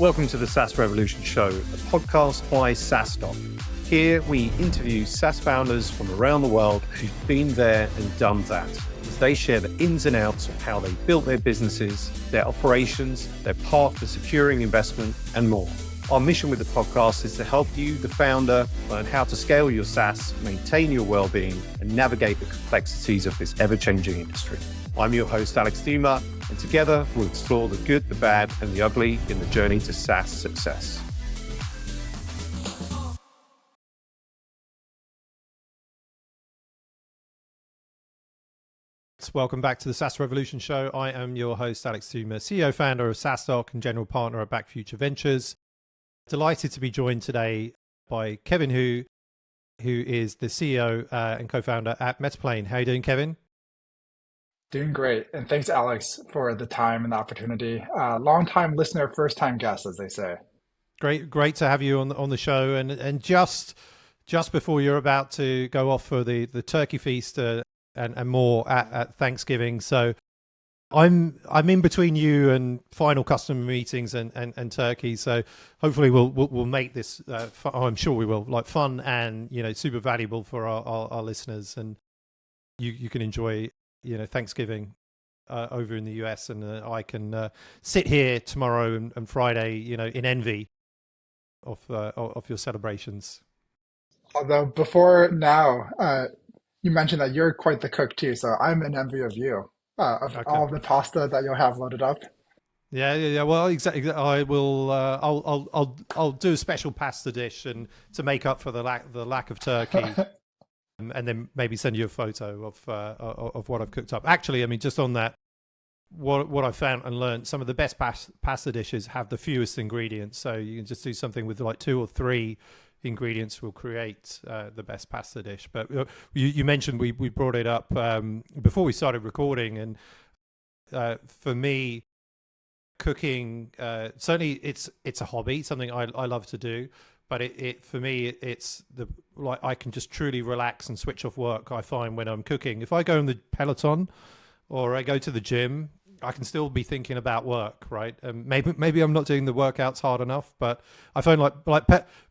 Welcome to the SaaS Revolution Show, a podcast by SaaStock. Here we interview SaaS founders from around the world who've been there and done that, as they share the ins and outs of how they built their businesses, their operations, their path to securing investment, and more. Our mission with the podcast is to help you, the founder, learn how to scale your SaaS, maintain your well-being, and navigate the complexities of this ever-changing industry. I'm your host, Alex Theuma, and together we'll explore the good, the bad, and the ugly in the journey to SaaS success. Welcome back to the SaaS Revolution Show. I am your host, Alex Theuma, CEO, founder of SaaStock and general partner at Back Future Ventures. Delighted to be joined today by Kevin Hu, who is the CEO and co-founder at Metaplane. How are you doing, Kevin? Doing great. And thanks, Alex, for the time and the opportunity. Long-time listener, first-time guest, as they say. Great to have you on the show. And just before you're about to go off for the turkey feast and more at Thanksgiving, so I'm in between you and final customer meetings and turkey. So hopefully we'll make this. I'm sure we will, like, fun and super valuable for our listeners, and you can enjoy Thanksgiving over in the US, and I can sit here tomorrow and Friday in envy of your celebrations. Although before now, you mentioned that you're quite the cook too, so I'm in envy of you. Okay. All of the pasta that you'll have loaded up. Yeah. Well, exactly. I will. I'll do a special pasta dish and to make up for the lack of turkey, and then maybe send you a photo of what I've cooked up. Actually, I mean, just on that, what I've found and learned, some of the best pasta dishes have the fewest ingredients. So you can just do something with like 2 or 3 ingredients will create the best pasta dish. But you mentioned we brought it up before we started recording, and for me, cooking certainly it's a hobby, something I love to do. But it for me, it's I can just truly relax and switch off work. I find when I'm cooking, if I go on the Peloton or I go to the gym, I can still be thinking about work, right? Maybe I'm not doing the workouts hard enough, but I find like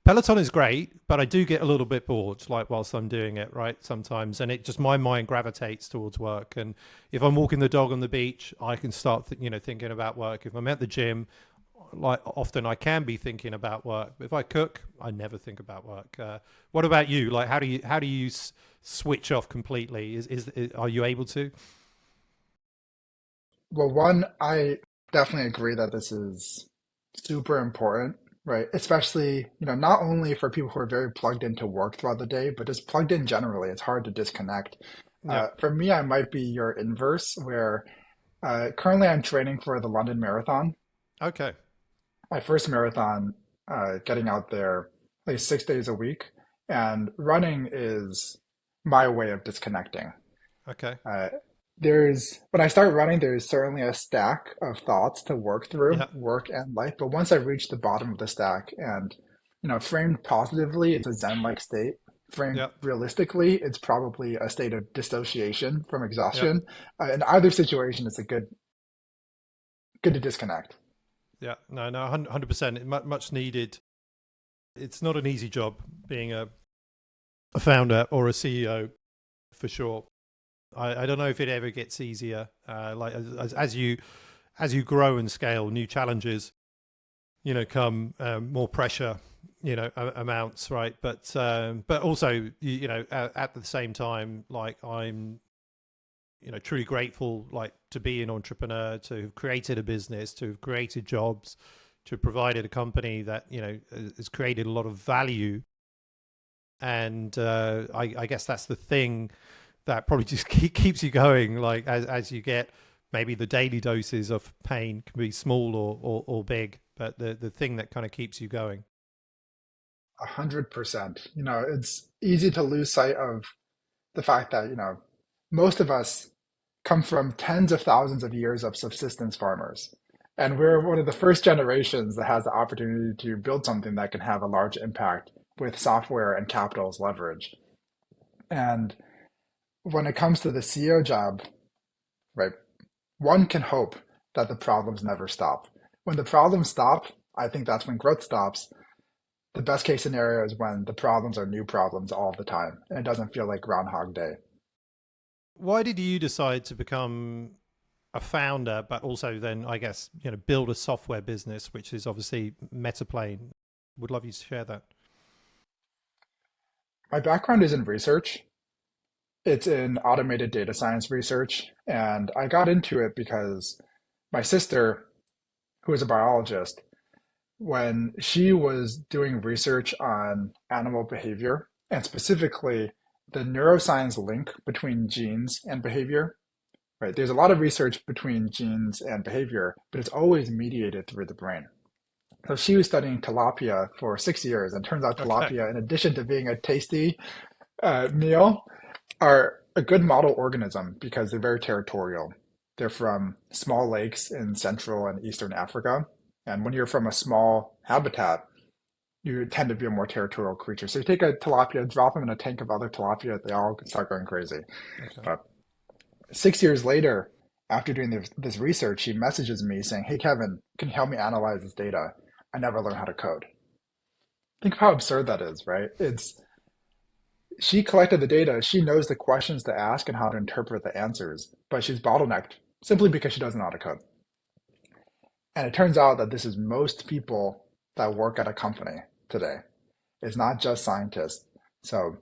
Peloton is great, but I do get a little bit bored, like whilst I'm doing it, right? Sometimes, and it just my mind gravitates towards work. And if I'm walking the dog on the beach, I can start thinking about work. If I'm at the gym, like often I can be thinking about work. But if I cook, I never think about work. What about you? Like, how do you switch off completely? Are you able to? Well, one, I definitely agree that this is super important, right? Especially, not only for people who are very plugged into work throughout the day, but just plugged in generally. It's hard to disconnect. Yeah. For me, I might be your inverse, where currently I'm training for the London Marathon. Okay. My first marathon, getting out there like 6 days a week, and running is my way of disconnecting. Okay. When I start running, there's certainly a stack of thoughts to work through, Yeah. work and life. But once I reach the bottom of the stack and, framed positively, it's a Zen-like state. Framed realistically, it's probably a state of dissociation from exhaustion. In either situation, it's good to disconnect. Yeah, no, 100%. Much needed. It's not an easy job being a founder or a CEO, for sure. I don't know if it ever gets easier. Like as you grow and scale, new challenges, come more pressure, amounts, right? But also, at the same time, like I'm truly grateful, like, to be an entrepreneur, to have created a business, to have created jobs, to have provided a company that, has created a lot of value. And I guess that's the thing that probably just keeps you going, like as you get maybe the daily doses of pain can be small or big, but the thing that kind of keeps you going. 100%. It's easy to lose sight of the fact that, most of us come from tens of thousands of years of subsistence farmers. And we're one of the first generations that has the opportunity to build something that can have a large impact with software and capital as leverage. And when it comes to the CEO job, right, one can hope that the problems never stop. When the problems stop, I think that's when growth stops. The best case scenario is when the problems are new problems all the time, and it doesn't feel like Groundhog Day. Why did you decide to become a founder, but also then, I guess, build a software business, which is obviously Metaplane? Would love you to share that. My background is in research. It's in automated data science research, and I got into it because my sister, who is a biologist, when she was doing research on animal behavior, and specifically the neuroscience link between genes and behavior, right? There's a lot of research between genes and behavior, but it's always mediated through the brain. So she was studying tilapia for 6 years, and turns out Okay. tilapia, in addition to being a tasty meal, are a good model organism because they're very territorial. They're from small lakes in Central and Eastern Africa. And when you're from a small habitat, you tend to be a more territorial creature. So you take a tilapia, drop them in a tank of other tilapia, they all start going crazy. Okay. But 6 years later, after doing this research, she messages me saying, "Hey, Kevin, can you help me analyze this data? I never learned how to code." Think of how absurd that is, right? She collected the data, she knows the questions to ask and how to interpret the answers, but she's bottlenecked simply because she doesn't know how to code. And it turns out that this is most people that work at a company today. It's not just scientists. So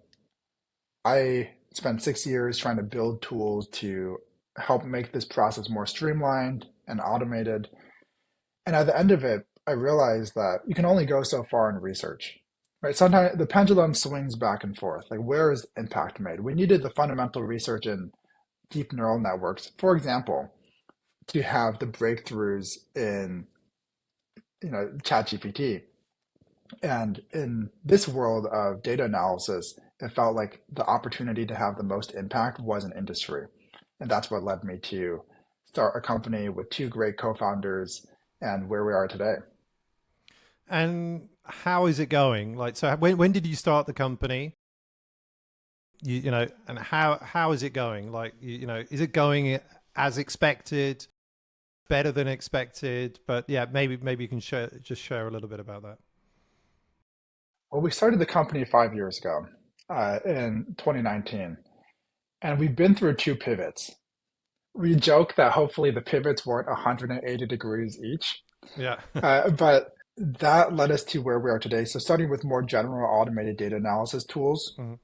I spent 6 years trying to build tools to help make this process more streamlined and automated. And at the end of it, I realized that you can only go so far in research, right? Sometimes the pendulum swings back and forth. Like, where is impact made? We needed the fundamental research in deep neural networks, for example, to have the breakthroughs in ChatGPT. And in this world of data analysis, it felt like the opportunity to have the most impact was in industry. And that's what led me to start a company with two great co-founders and where we are today. And how is it going? Like, so when did you start the company? And how is it going? Like, is it going as expected, better than expected? But yeah, maybe you can share a little bit about that. Well, we started the company 5 years ago in 2019, and we've been through two pivots. We joke that hopefully the pivots weren't 180 degrees each, Yeah. but that led us to where we are today. So starting with more general automated data analysis tools, Mhm.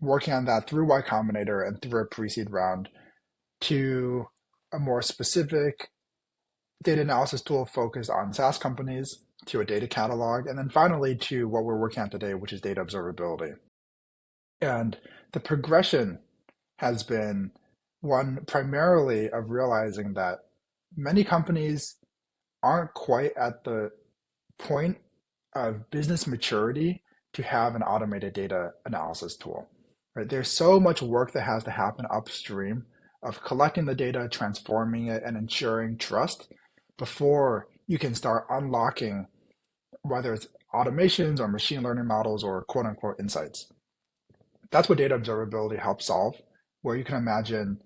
working on that through Y Combinator and through a pre-seed round, to a more specific data analysis tool focused on SaaS companies, to a data catalog, and then finally to what we're working on today, which is data observability. And the progression has been one primarily of realizing that many companies aren't quite at the point of business maturity to have an automated data analysis tool. Right? There's so much work that has to happen upstream of collecting the data, transforming it, and ensuring trust before you can start unlocking whether it's automations or machine learning models or quote unquote insights. That's what data observability helps solve, where you can imagine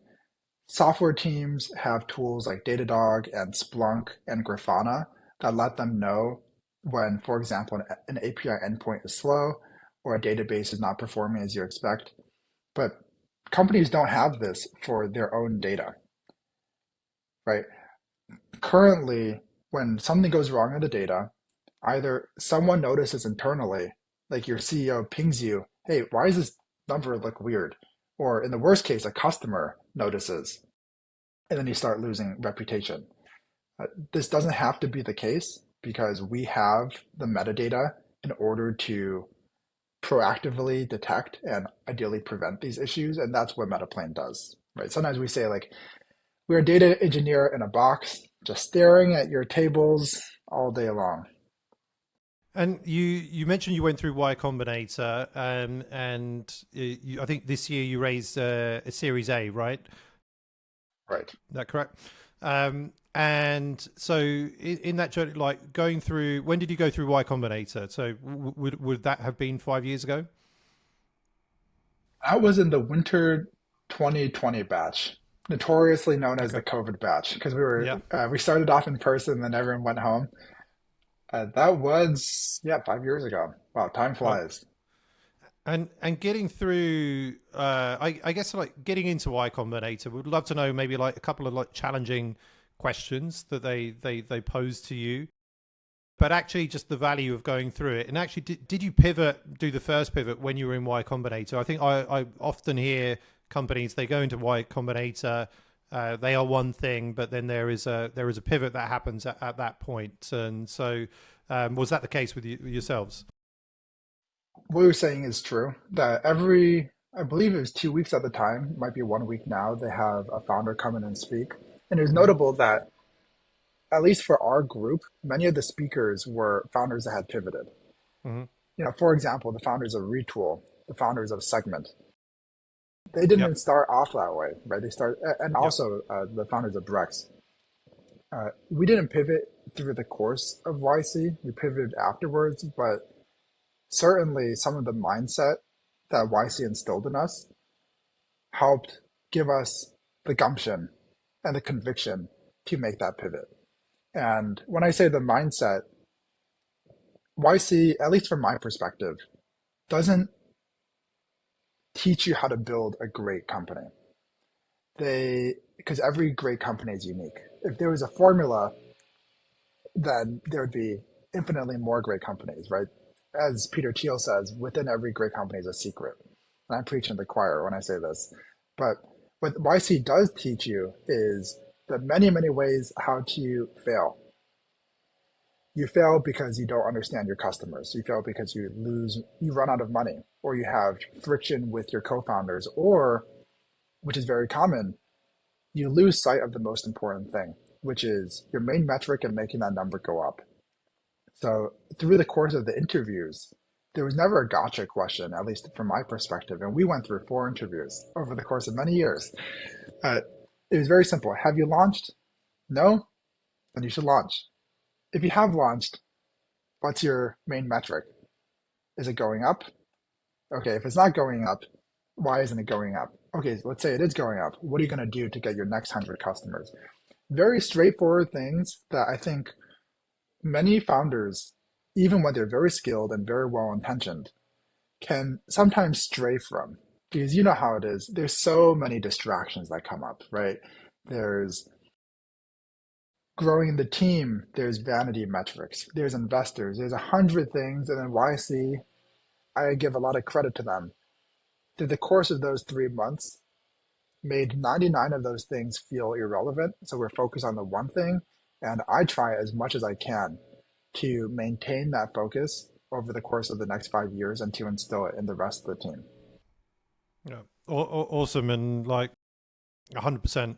software teams have tools like Datadog and Splunk and Grafana that let them know when, for example, an API endpoint is slow or a database is not performing as you expect. But companies don't have this for their own data, right? Currently, when something goes wrong in the data, either someone notices internally, like your CEO pings you, "Hey, why does this number look weird?" Or in the worst case, a customer notices, and then you start losing reputation. This doesn't have to be the case because we have the metadata in order to proactively detect and ideally prevent these issues. And that's what Metaplane does, right? Sometimes we say, like, we're a data engineer in a box, just staring at your tables all day long. And you mentioned you went through Y Combinator, I think this year you raised a Series A, right? Right. Is that correct? And so in that journey, like going through, when did you go through Y Combinator? So would that have been 5 years ago? That was in the winter 2020 batch. notoriously known as the Okay. COVID batch because Yeah. we started off in person, and then everyone went home. That was, yeah, 5 years ago. Wow, time Well, flies. and getting through, I guess like getting into Y Combinator, would love to know maybe like a couple of like challenging questions that they pose to you, but actually just the value of going through it. And actually, did you do the first pivot when you were in Y Combinator? I think I often hear companies, they go into Y Combinator, they are one thing, but then there is a pivot that happens at that point. And so, was that the case with yourselves? What you're saying is true. That I believe it was 2 weeks at the time, might be 1 week now, they have a founder come in and speak. And it was Hmm. notable that, at least for our group, many of the speakers were founders that had pivoted. Hmm. For example, the founders of Retool, the founders of Segment, they Yep. didn't start off that way, right? And Yep. also the founders of Brex. We didn't pivot through the course of YC. We pivoted afterwards, but certainly some of the mindset that YC instilled in us helped give us the gumption and the conviction to make that pivot. And when I say the mindset, YC, at least from my perspective, doesn't teach you how to build a great company. Because every great company is unique. If there was a formula, then there would be infinitely more great companies, right? As Peter Thiel says, within every great company is a secret. And I'm preaching to the choir when I say this. But what YC does teach you is the many, many ways how to fail. You fail because you don't understand your customers. You fail because you run out of money, or you have friction with your co-founders, or, which is very common, you lose sight of the most important thing, which is your main metric and making that number go up. So through the course of the interviews, there was never a gotcha question, at least from my perspective. And we went through 4 interviews over the course of many years. Uh, it was very simple. Have you launched? No? Then you should launch. If you have launched, what's your main metric? Is it going up? Okay, if it's not going up, why isn't it going up? Okay, so let's say it is going up. What are you going to do to get your next 100 customers? Very straightforward things that I think many founders, even when they're very skilled and very well intentioned, can sometimes stray from, because you know how it is. There's so many distractions that come up, right? There's growing the team, there's vanity metrics, there's investors, there's 100 things. And then YC, I give a lot of credit to them. Through the course of those 3 months, made 99 of those things feel irrelevant. So we're focused on the one thing. And I try as much as I can to maintain that focus over the course of the next 5 years and to instill it in the rest of the team. Yeah. Awesome. And like 100%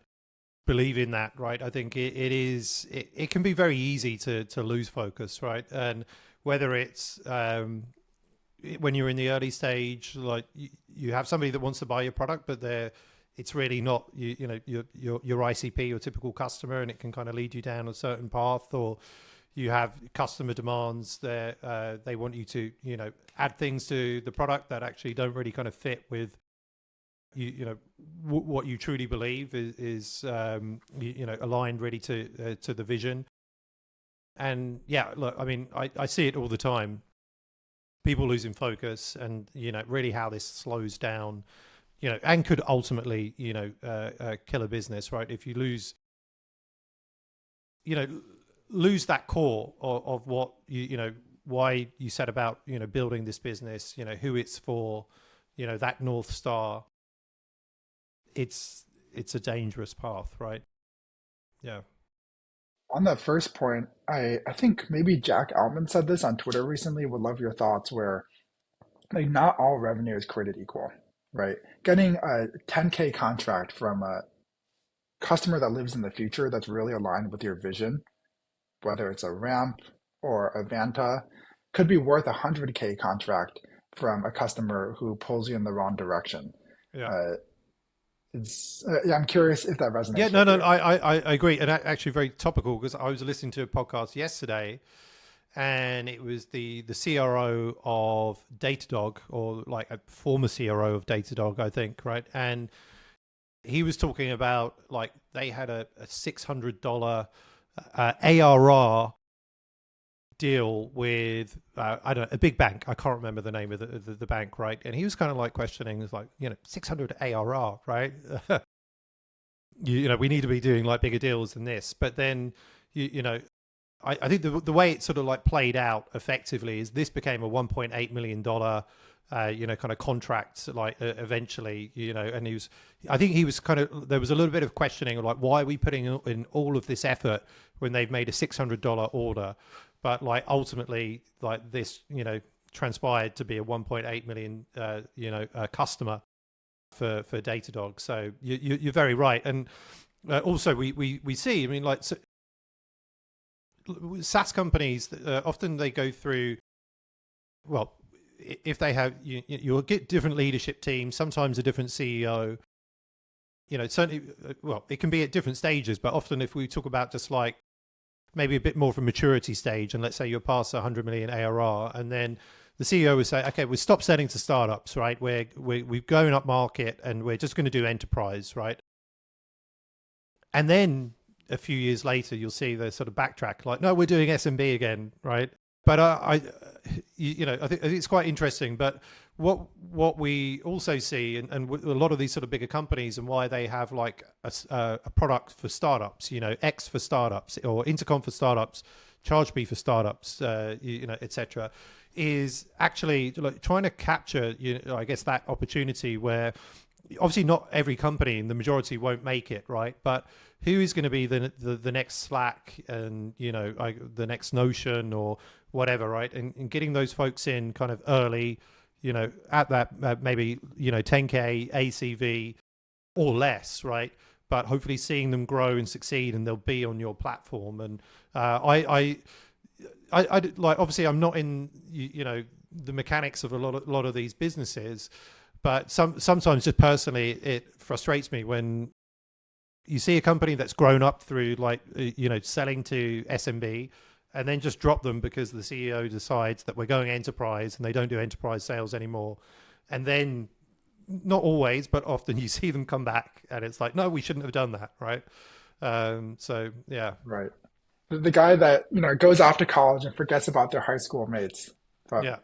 believe in that, right? I think it can be very easy to lose focus, right? And whether it's when you're in the early stage, like you have somebody that wants to buy your product, but it's really not your ICP, your typical customer, and it can kind of lead you down a certain path. Or you have customer demands that they want you to add things to the product that actually don't really kind of fit with what you truly believe is aligned really to the vision. And yeah, look, I mean, I see it all the time, people losing focus, and really how this slows down and could ultimately kill a business, right? If you you know lose that core of what why you said about building this business, who it's for, that North Star. It's a dangerous path, right? Yeah. On that first point, I think maybe Jack Altman said this on Twitter recently. Would love your thoughts. Where, like, not all revenue is created equal, right? Getting a 10K contract from a customer that lives in the future that's really aligned with your vision, whether it's a ramp or a Vanta, could be worth a 100K contract from a customer who pulls you in the wrong direction. Yeah. Uh, yeah, I'm curious if that Yeah, resonates no, with no, you. I agree, and actually very topical, because I was listening to a podcast yesterday, and it was the CRO of Datadog, or like a former CRO of Datadog, I think, right? And he was talking about like they had a $600 ARR deal with I don't know, a big bank. I can't remember the name of the bank, right? And he was kind of like questioning, is like, 600 ARR, right? We need to be doing like bigger deals than this. But then, I think the way it sort of like played out effectively is this became a $1.8 million kind of contract, like eventually, and I think he was kind of, there was a little bit of questioning of like, why are we putting in all of this effort when they've made a $600 order? But like ultimately, like this, transpired to be a 1.8 million, customer for Datadog. So you're very right. And also we see, I mean, like so, SaaS companies, often they go through, well, if they have, you'll get different leadership teams, sometimes a different CEO, certainly, well, it can be at different stages, but often if we talk about just like maybe a bit more of a maturity stage, and let's say you're past 100 million ARR, and then the CEO would say, okay, we stop selling to startups, right? We're going up market and we're just going to do enterprise, right? And then a few years later, you'll see the sort of backtrack, like, no, we're doing SMB again, right? But I think it's quite interesting. But what we also see, and a lot of these sort of bigger companies, and why they have like a product for startups, X for startups, or Intercom for startups, ChargeBee for startups, etc., is actually like trying to capture, I guess, that opportunity where obviously not every company, and the majority won't make it, right? But who is going to be the next Slack, and the next Notion or whatever, right? And getting those folks in kind of early, at that maybe 10K ACV or less, right? But hopefully seeing them grow and succeed, and they'll be on your platform. And I like, obviously I'm not in the mechanics of a lot of these businesses, but sometimes just personally it frustrates me when you see a company that's grown up through like selling to SMB, and then just drop them because the CEO decides that we're going enterprise and they don't do enterprise sales anymore. And then not always, but often you see them come back and it's like, no, we shouldn't have done that, right? So yeah. Right. The guy that, goes off to college and forgets about their high school mates. But Yeah,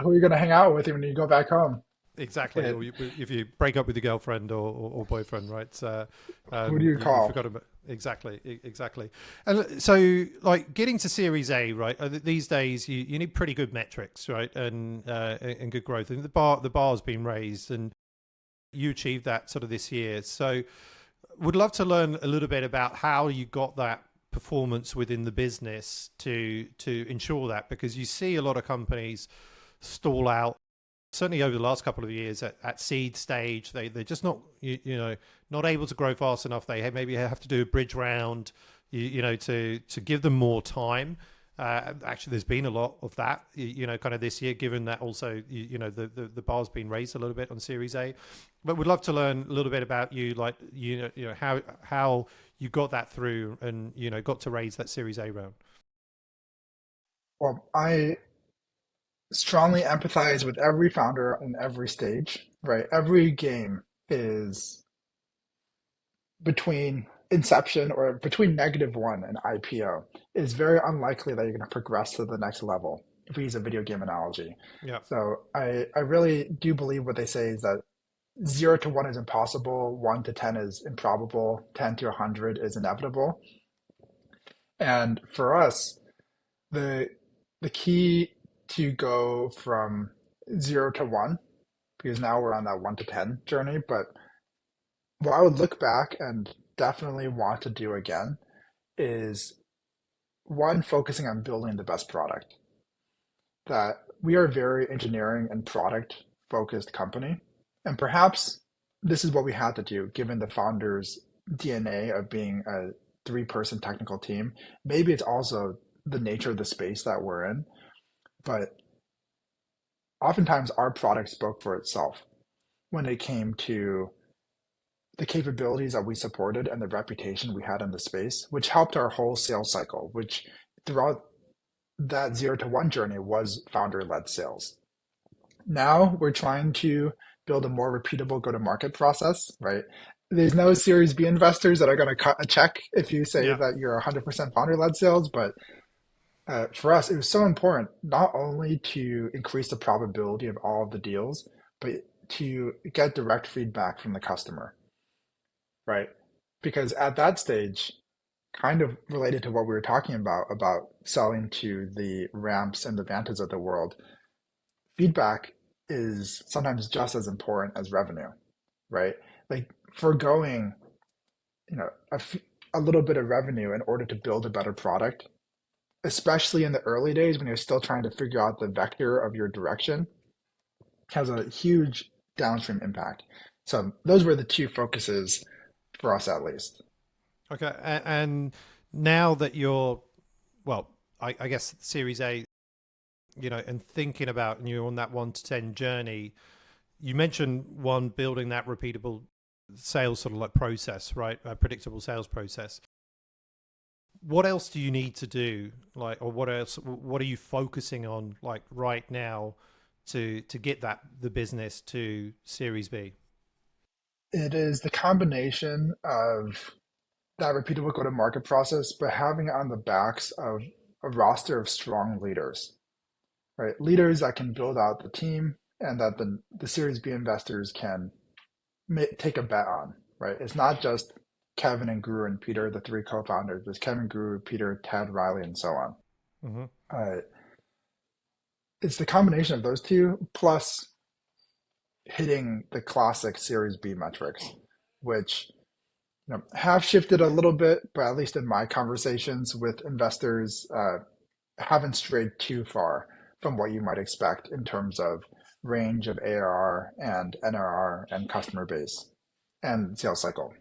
who are you going to hang out with when you go back home? exactly. It, Or if you break up with your girlfriend or boyfriend, right? who do you You call? forgot about, exactly. And so, like, getting to Series A, right? These days, you need pretty good metrics, right? And good growth. And the bar's been raised, and you achieved that sort of this year. So, would love to learn a little bit about how you got that performance within the business to ensure that, because you see a lot of companies stall out, certainly over the last couple of years at seed stage. They're just not not able to grow fast enough. They maybe have to do a bridge round, to give them more time. Actually, there's been a lot of that, kind of this year, given that also, the bar's been raised a little bit on Series A. But we'd love to learn a little bit about you, like, how you got that through and, got to raise that Series A round. Well, I strongly empathize with every founder in every stage, right? Every game is between inception or between -1 and IPO. It's very unlikely that you're going to progress to the next level, if we use a video game analogy. Yeah. So I really do believe what they say is that 0 to 1 is impossible, 1 to 10 is improbable, 10 to 100 is inevitable. And for us, the the key to go from 0 to 1, because now we're on that 1 to 10 journey, but what I would look back and definitely want to do again is, one, focusing on building the best product. That we are a very engineering and product focused company. And perhaps this is what we had to do given the founder's DNA of being a 3-person technical team. Maybe it's also the nature of the space that we're in, but oftentimes our product spoke for itself when it came to the capabilities that we supported and the reputation we had in the space, which helped our whole sales cycle, which throughout that 0 to 1 journey was founder-led sales. Now we're trying to build a more repeatable go-to-market process, right? there's no Series B investors that are going to cut a check if you say Yeah. that you're 100% founder-led sales. But for us, it was so important not only to increase the probability of all of the deals, but to get direct feedback from the customer, right? Because at that stage, kind of related to what we were talking about selling to the Ramps and the Vantas of the world, feedback is sometimes just as important as revenue, right? Like foregoing, you know, a little bit of revenue in order to build a better product, especially in the early days when you're still trying to figure out the vector of your direction, has a huge downstream impact. So those were the two focuses for us, at least. Okay. And now that you're, well, I guess Series A, and thinking about, and you're on that 1 to 10 journey, you mentioned one, building that repeatable sales sort of like process, right? A predictable sales process. What else do you need to do? Like, or what are you focusing on like right now to get the business to Series B? It is the combination of that repeatable go-to-market process, but having it on the backs of a roster of strong leaders, right? Leaders that can build out the team and that the Series B investors can take a bet on, right? It's not just Kevin and Guru and Peter, the three co-founders. There's Kevin, Guru, Peter, Ted, Riley, and so on. Mm-hmm. Uh, it's the combination of those two plus hitting the classic Series B metrics, which have shifted a little bit, but at least in my conversations with investors, haven't strayed too far from what you might expect in terms of range of ARR and NRR and customer base and sales cycle.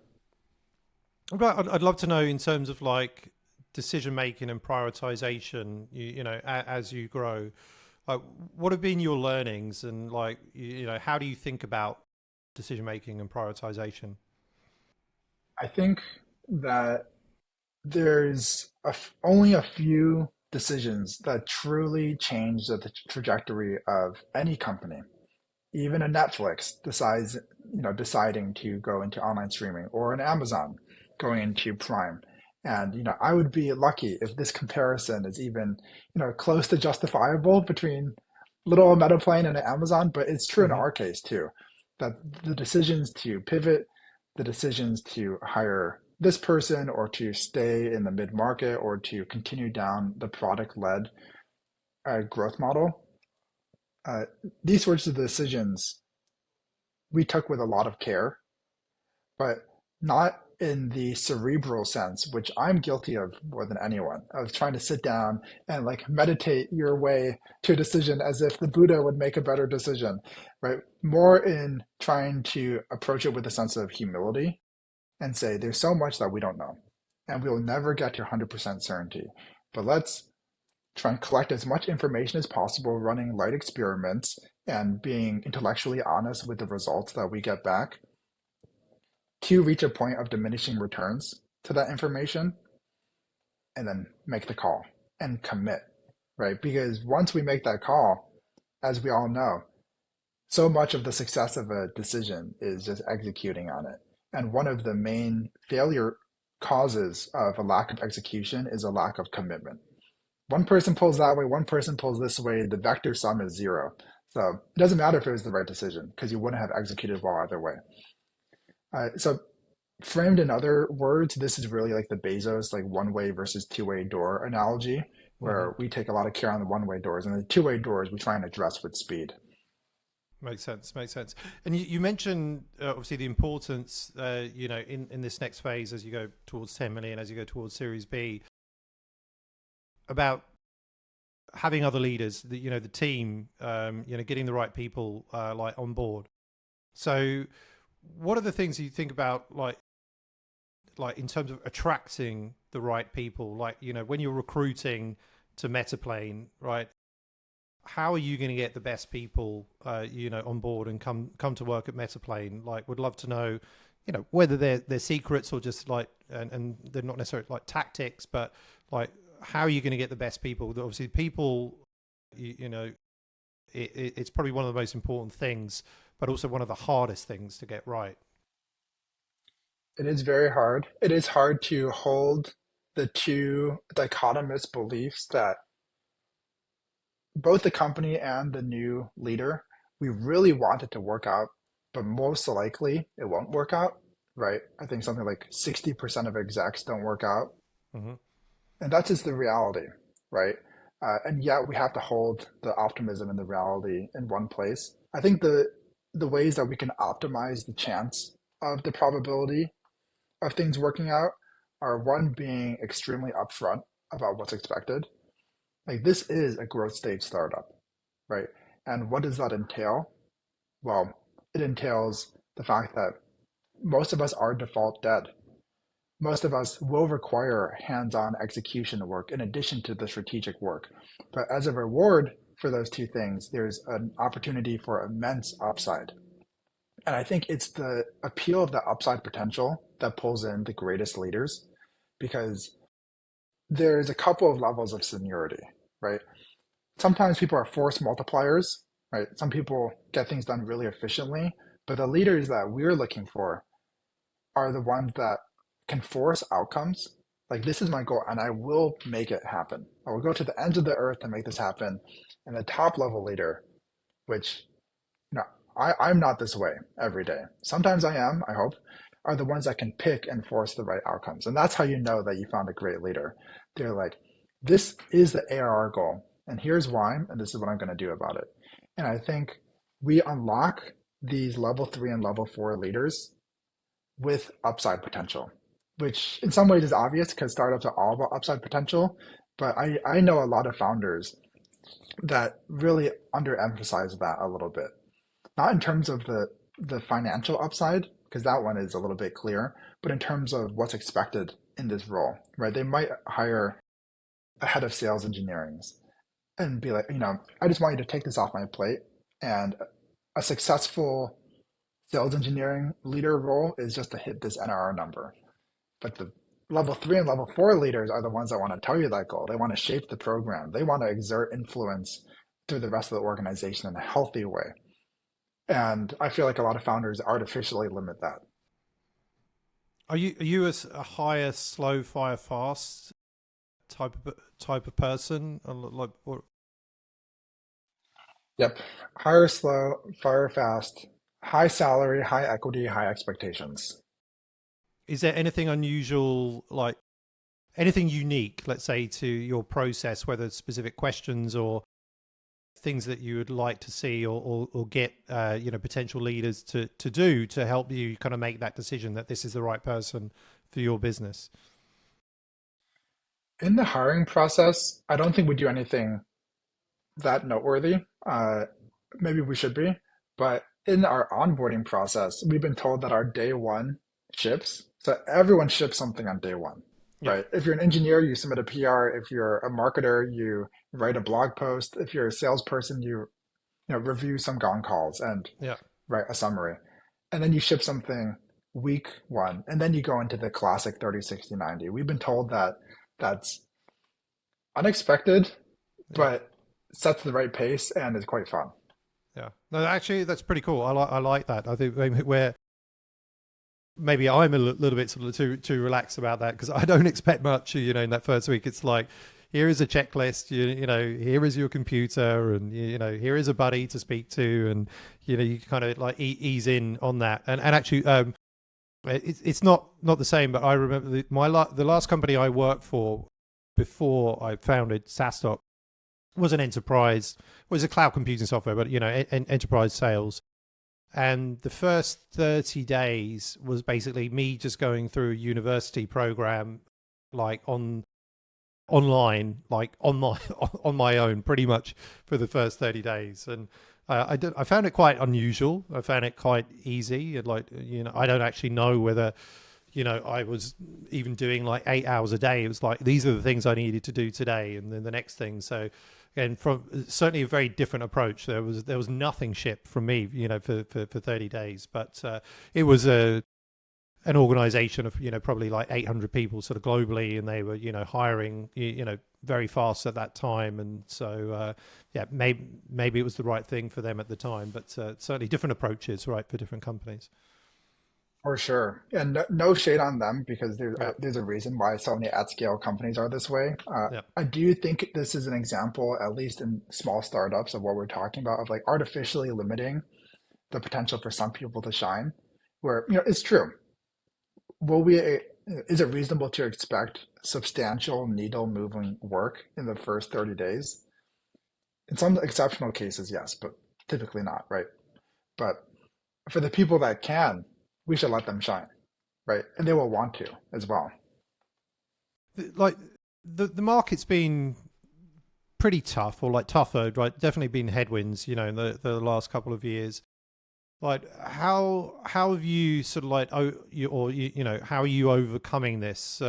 I'd love to know in terms of like decision making and prioritization. As you grow, like what have been your learnings, and like how do you think about decision making and prioritization? I think that there's only a few decisions that truly change the trajectory of any company. Even a Netflix deciding to go into online streaming, or an Amazon going into Prime. And I would be lucky if this comparison is even close to justifiable between little Metaplane and Amazon, but it's true in Mm-hmm. our case too, that the decisions to pivot, the decisions to hire this person or to stay in the mid market or to continue down the product led growth model, uh, these sorts of decisions we took with a lot of care, but not in the cerebral sense, which I'm guilty of more than anyone, of trying to sit down and like meditate your way to a decision as if the Buddha would make a better decision, right? More in trying to approach it with a sense of humility and say, there's so much that we don't know, and we'll never get to 100% certainty. But let's try and collect as much information as possible, running light experiments and being intellectually honest with the results that we get back to reach a point of diminishing returns to that information, and then make the call and commit, right? Because once we make that call, as we all know, so much of the success of a decision is just executing on it. And one of the main failure causes of a lack of execution is a lack of commitment. One person pulls that way, one person pulls this way, the vector sum is zero. So it doesn't matter if it was the right decision because you wouldn't have executed well either way. So framed in other words, this is really like the Bezos, like one-way versus two-way door analogy, Mm-hmm. where we take a lot of care on the one-way doors, and the two-way doors we try and address with speed. Makes sense. Makes sense. And you mentioned obviously the importance, in this next phase as you go towards 10 million, as you go towards Series B, about having other leaders, the team, getting the right people like on board. So, what are the things you think about, like in terms of attracting the right people? Like when you're recruiting to Metaplane, right? How are you going to get the best people, on board and come to work at Metaplane? Like, would love to know, whether they're secrets or just like, and they're not necessarily like tactics, but like, how are you going to get the best people? Obviously, people, it's probably one of the most important things, but also one of the hardest things to get right. It is very hard. It is hard to hold the two dichotomous beliefs that both the company and the new leader, we really want it to work out, but most likely it won't work out, right? I think something like 60% of execs don't work out. Hmm. And that's just the reality, right? And yet we have to hold the optimism and the reality in one place. I think the ways that we can optimize the chance of the probability of things working out are one, being extremely upfront about what's expected. Like, this is a growth stage startup, right? And what does that entail? Well, it entails the fact that most of us are default dead. Most of us will require hands-on execution work in addition to the strategic work. But as a reward for those two things, there's an opportunity for immense upside. And I think it's the appeal of the upside potential that pulls in the greatest leaders, because there's a couple of levels of seniority, right? Sometimes people are force multipliers, right? Some people get things done really efficiently, but the leaders that we're looking for are the ones that can force outcomes. Like, this is my goal and I will make it happen. I will go to the ends of the earth to make this happen. And the top level leader, which, you know, I'm not this way every day. Sometimes I am, I hope, are the ones that can pick and force the right outcomes. And that's how you know that you found a great leader. They're like, this is the ARR goal, and here's why, and this is what I'm going to do about it. And I think we unlock these level 3 and level 4 leaders with upside potential, which in some ways is obvious because startups are all about upside potential. But I know a lot of founders that really underemphasize that a little bit. Not in terms of the financial upside, because that one is a little bit clear, but in terms of what's expected in this role, right? They might hire a head of sales engineering and be like, I just want you to take this off my plate. And a successful sales engineering leader role is just to hit this NRR number. But the level 3 and level 4 leaders are the ones that want to tell you that goal. They want to shape the program. They want to exert influence through the rest of the organization in a healthy way. And I feel like a lot of founders artificially limit that. Are you a higher slow, fire fast type of person? Like, or... Yep. Hire slow, fire fast, high salary, high equity, high expectations. Is there anything unusual, like anything unique, let's say, to your process, whether it's specific questions or things that you would like to see or get potential leaders to do to help you kind of make that decision that this is the right person for your business? In the hiring process, I don't think we do anything that noteworthy. Maybe we should be, but in our onboarding process, we've been told that our day one ships. So everyone ships something on day one, Yeah. right? If you're an engineer, you submit a PR. If you're a marketer, you write a blog post. If you're a salesperson, you review some gong calls and Yeah. write a summary. And then you ship something week one, and then you go into the classic 30, 60, 90. We've been told that that's unexpected, but sets the right pace and is quite fun. Yeah. No, actually, that's pretty cool. I like that. I think maybe I'm a little bit sort of too relaxed about that, because I don't expect much, in that first week. It's like, here is a checklist, here is your computer, and here is a buddy to speak to, and you kind of like ease in on that. And actually, it's not the same, but I remember the last company I worked for before I founded SaaStock was an enterprise, was a cloud computing software, but enterprise sales. And the first 30 days was basically me just going through a university program, like online, like on my own, pretty much for the first 30 days. And I found it quite unusual. I found it quite easy. And I don't actually know whether, I was even doing like 8 hours a day. It was like, these are the things I needed to do today, and then the next thing. So again, from certainly a very different approach. There was nothing shipped from me, for 30 days, but it was an organization of, probably like 800 people sort of globally, and they were, hiring, very fast at that time. And so, maybe it was the right thing for them at the time, but certainly different approaches, right, for different companies. For sure. And no shade on them because Yeah, there's a reason why so many at scale companies are this way. yeah, I do think this is an example, at least in small startups, of what we're talking about, of like artificially limiting the potential for some people to shine. Where, it's true. Will we, is it reasonable to expect substantial needle moving work in the first 30 days? In some exceptional cases, yes, but typically not, right? But for the people that can, we should let them shine, right? And they will want to as well. like the market's been pretty tough, or like tougher, right? Definitely been headwinds, in the last couple of years. Like how have you sort of like how are you overcoming this?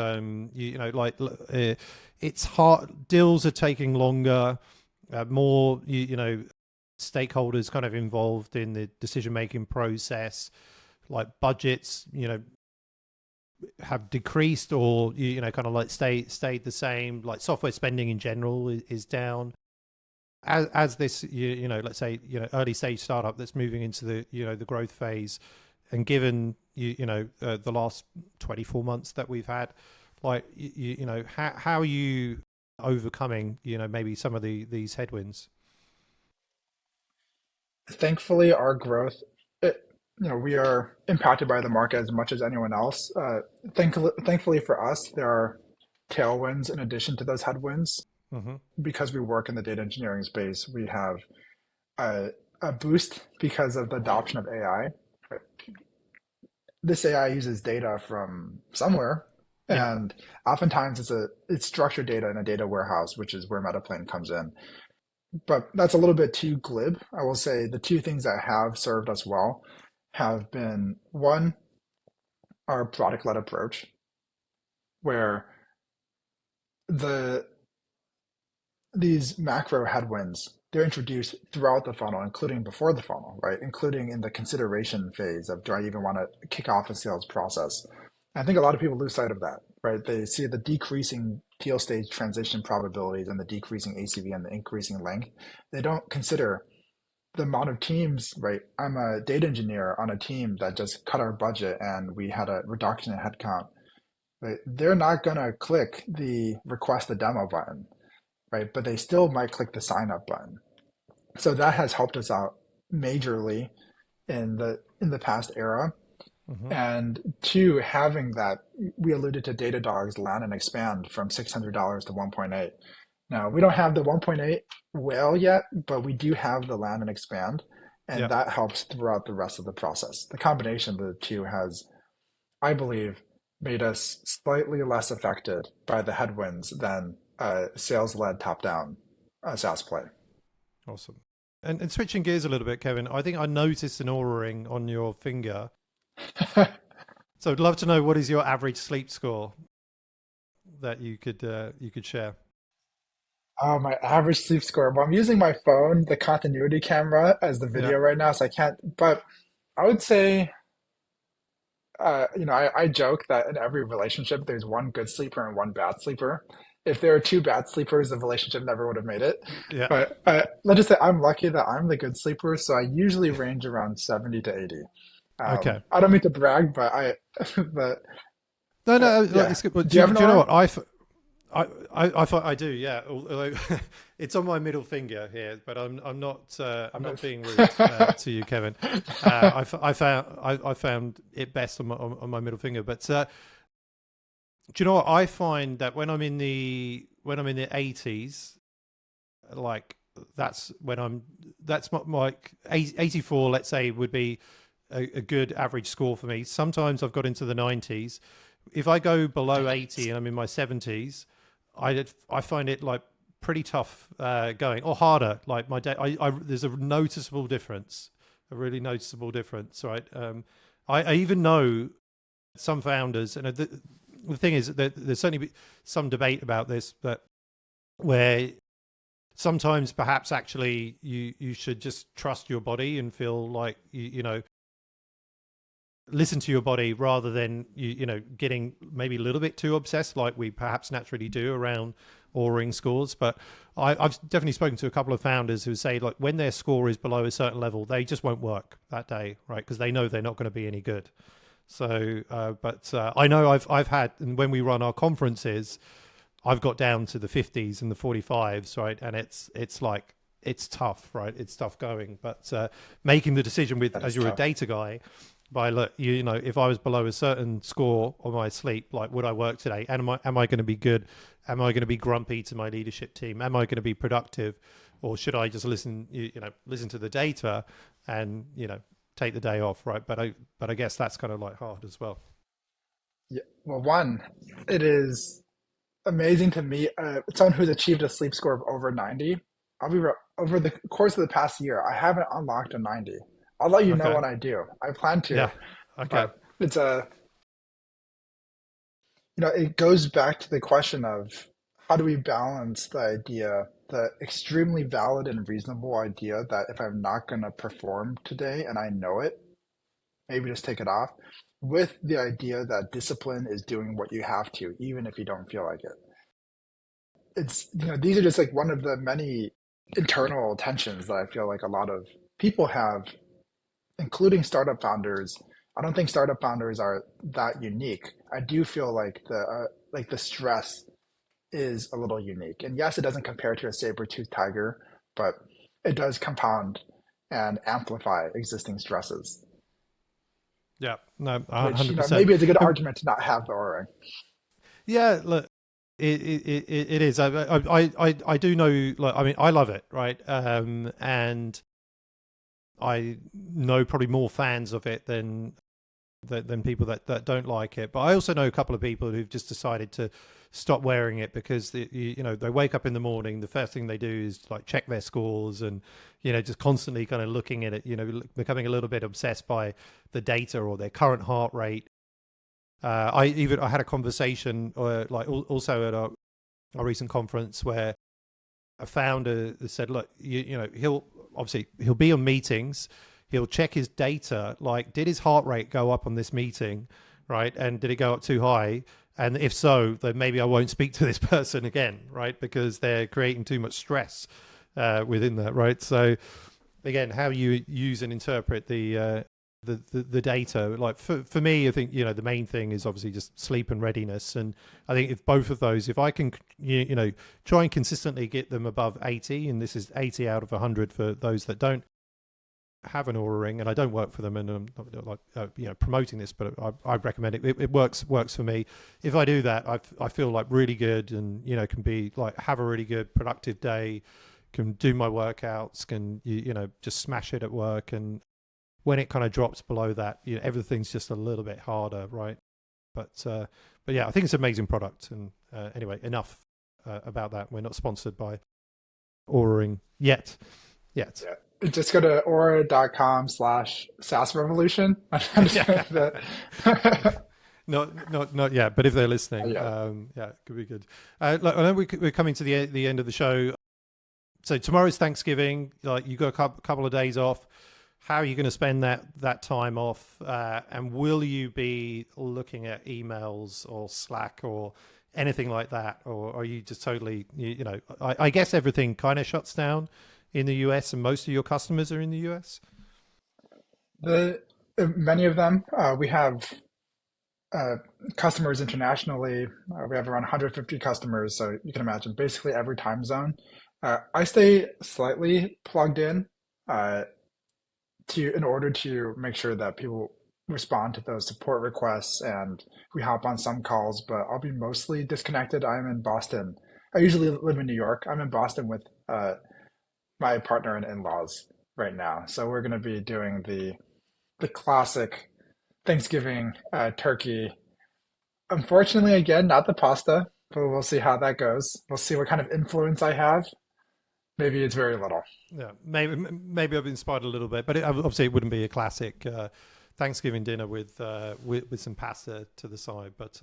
It's hard. Deals are taking longer. More stakeholders kind of involved in the decision making process. Like budgets, have decreased, or kind of like stayed the same. Like software spending in general is down. As this let's say early stage startup that's moving into the the growth phase, and given the last 24 months that we've had, like how are you overcoming maybe some of these headwinds? Thankfully, our growth, we are impacted by the market as much as anyone else. Thankfully for us, there are tailwinds in addition to those headwinds. Hmm. Because we work in the data engineering space, we have a, a boost because of the adoption of AI. This AI uses data from somewhere, Yeah. and oftentimes it's structured data in a data warehouse, which is where Metaplane comes in. But that's a little bit too glib. I will say the two things that have served us well have been one, our product-led approach, where the these macro headwinds, they're introduced throughout the funnel, including before the funnel, right? Including in the consideration phase of, do I even want to kick off a sales process? I think a lot of people lose sight of that, right? They see the decreasing deal stage transition probabilities and the decreasing ACV and the increasing length. They don't consider the amount of teams, right? I'm a data engineer on a team that just cut our budget and we had a reduction in headcount. Right? They're not going to click the request a demo button, right? But they still might click the sign up button. So that has helped us out majorly in the past era. Hmm. And two, having that, we alluded to Datadog's land and expand from $600 to 1.8. Now, we don't have the 1.8 whale yet, but we do have the land and expand, and Yeah. that helps throughout the rest of the process. The combination of the two has, I believe, made us slightly less affected by the headwinds than sales-led top-down SaaS play. Awesome. And switching gears a little bit, Kevin, I think I noticed an aura ring on your finger. So I'd love to know, what is your average sleep score that you could share? Oh, my average sleep score. Well, I'm using my phone, the continuity camera, as the Yeah. video right now, so I can't. But I would say, I joke that in every relationship, there's one good sleeper and one bad sleeper. If there are two bad sleepers, the relationship never would have made it. Yeah. But let's just say I'm lucky that I'm the good sleeper, so I usually range around 70 to 80. Okay. I don't mean to brag, but but No, like, yeah. it's good. But Do you have an do you know aura? what I thought I do? Yeah. Although it's on my middle finger here, but I'm not being rude to you, Kevin. I found it best on my middle finger. But do you know what I find, that when I'm in the 80s, like that's my 84, let's say, would be a good average score for me. Sometimes I've got into the 90s. If I go below 80 and I'm in my 70s, I find it like pretty tough going, or harder. Like my day, there's a noticeable difference, a really noticeable difference, right? I even know some founders, and the thing is that there's certainly some debate about this, but where sometimes perhaps actually you should just trust your body and feel like listen to your body, rather than getting maybe a little bit too obsessed, like we perhaps naturally do around Aura-ring scores. But I've definitely spoken to a couple of founders who say, like, when their score is below a certain level, they just won't work that day, right? Because they know they're not going to be any good. So, but I know I've had, and when we run our conferences, I've got down to the 50s and the 45s, right? And it's like it's tough, right? It's tough going. But making the decision with, as you're tough. a data guy, by look, you know, if I was below a certain score on my sleep, like would I work today? And am I going to be good? Am I going to be grumpy to my leadership team? Am I going to be productive, or should I just listen to the data and take the day off, right? But I guess that's kind of like hard as well. Yeah. Well, one, it is amazing to me. Someone who's achieved a sleep score of over 90. Over the course of the past year, I haven't unlocked a 90. I'll let you know Okay. when I do. I plan to, Yeah. Okay. but it's it goes back to the question of how do we balance the extremely valid and reasonable idea that if I'm not going to perform today and I know it, maybe just take it off, with the idea that discipline is doing what you have to, even if you don't feel like it. These are just like one of the many internal tensions that I feel like a lot of people have, including startup founders. I don't think startup founders are that unique. I do feel like the stress is a little unique. And yes, it doesn't compare to a saber-toothed tiger, but it does compound and amplify existing stresses. Yeah. No, Which 100%. maybe it's a good argument to not have the O-ring. Yeah. Look, it is. I do know. Like, I mean, I love it, right? And I know probably more fans of it than people that don't like it. But I also know a couple of people who've just decided to stop wearing it because they wake up in the morning, the first thing they do is like check their scores and just constantly kind of looking at it, becoming a little bit obsessed by the data or their current heart rate. I had a conversation also at our recent conference where a founder said, look, he'll be on meetings, he'll check his data, like did his heart rate go up on this meeting, right? And did it go up too high? And if so, then maybe I won't speak to this person again, right? Because they're creating too much stress within that, right? So again, how you use and interpret the data, like for me, I think the main thing is obviously just sleep and readiness. And I think if both of those, if I can try and consistently get them above 80, and this is 80 out of 100 for those that don't have an Oura ring, and I don't work for them, and I'm not promoting this, but I recommend it. It works for me. If I do that, I feel like really good, and can be like have a really good productive day, can do my workouts, can just smash it at work. And when it kind of drops below that, everything's just a little bit harder, right? But yeah, I think it's an amazing product. And anyway, enough about that. We're not sponsored by Oura ring yet. Yeah. Just go to aura.com/SaaS Revolution. Not yet, but if they're listening, yeah, it could be good. Look, I know we're coming to the end of the show. So tomorrow's Thanksgiving. Like you got a couple of days off. How are you going to spend that time off? And will you be looking at emails or Slack or anything like that, or are you just totally I guess everything kind of shuts down in the US, and most of your customers are in the US? Many of them. We have customers internationally. We have around 150 customers, so you can imagine basically every time zone. I stay slightly plugged in in order to make sure that people respond to those support requests, and we hop on some calls, but I'll be mostly disconnected. I'm in Boston. I usually live in New York. I'm in Boston with my partner and in-laws right now. So we're going to be doing the classic Thanksgiving turkey. Unfortunately, again, not the pasta, but we'll see how that goes. We'll see what kind of influence I have. Maybe it's very little. Yeah, maybe I've inspired a little bit, but obviously it wouldn't be a classic Thanksgiving dinner with some pasta to the side. But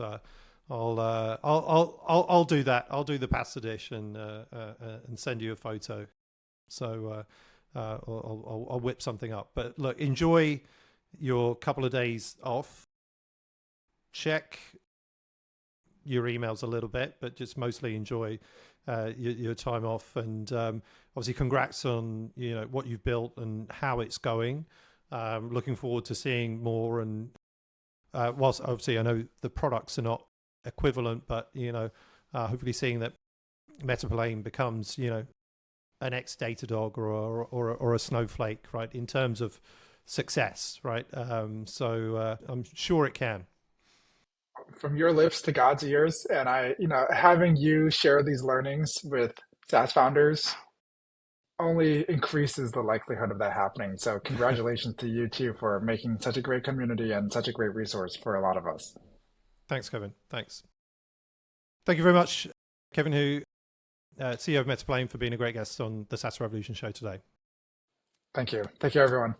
I'll do that. I'll do the pasta dish and send you a photo. So I'll whip something up. But look, enjoy your couple of days off. Check your emails a little bit, but just mostly enjoy your time off. And obviously, congrats on what you've built and how it's going. Looking forward to seeing more and whilst obviously I know the products are not equivalent, but hopefully seeing that Metaplane becomes an ex Datadog or a Snowflake, right, in terms of success, right? So I'm sure it can. From your lips to God's ears, and having you share these learnings with SaaS founders only increases the likelihood of that happening. So congratulations to you too for making such a great community and such a great resource for a lot of us. Thanks, Kevin. Thanks. Thank you very much, Kevin Hu, CEO of Metaplane, for being a great guest on the SaaS Revolution Show today. Thank you. Thank you, everyone.